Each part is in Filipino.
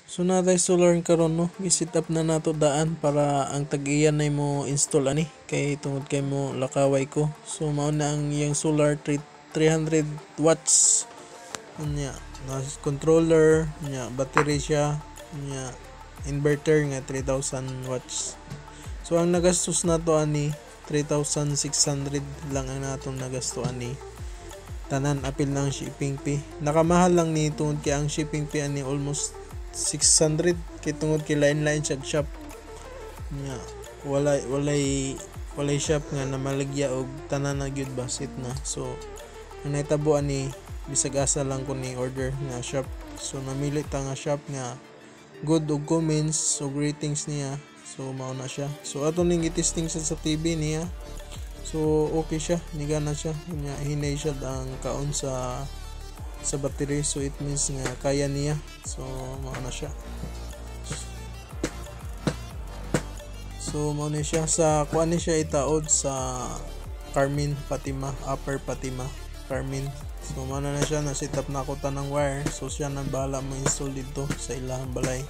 So natay solar karon no, i-set up na nato daan para ang tag-iyan na mo install ani kay tungod kay mo lakaway ko. So mao na ang iyang solar 300 watts nya na controller nya battery siya nya inverter nga 3000 watts. So ang nagastos nato ani 3,600 lang ang natong nagasto ani. Tanan apil ng shipping fee. Nakamahal lang ni tungod kay ang shipping fee ani almost 600 kay tungod kay lain-lain siya shop nya walay shop nga namalagya og tanan na gyud basit na. So ang nahitabo ani bisag asa lang ko ni order nga shop. So namili ta nga shop nga good og comments og ratings niya. So mao na siya. So ato ning i-testing sa TV niya. So okay siya, nigana siya nya hinay siya ang kaon sa battery. So it means nga kaya niya. So mao na siya. So mao na siya sa kuan ni siya itaod sa Carmen Fatima, Upper Fatima Carmen. So mao na siya, na set up na ako tanang wire. So siya nang bahala mo install dito sa ilahang balay.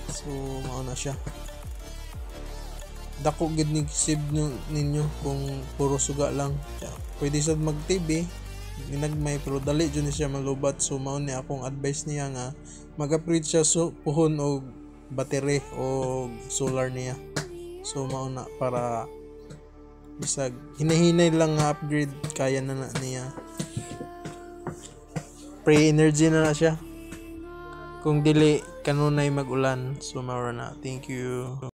So mao na siya. Dako gid ni save ninyo kung puro suga lang. Pwede sad mag TV ginagmay pero dali jud ni siya malubat. So mao ni akong advice niya nga mag-upgrade siya puhon og battery o solar niya. So mao na para bisag hinahinay lang nga upgrade kaya na niya. Pre-energy na siya kung dili kanunay mag-ulan. So mao na. Thank you.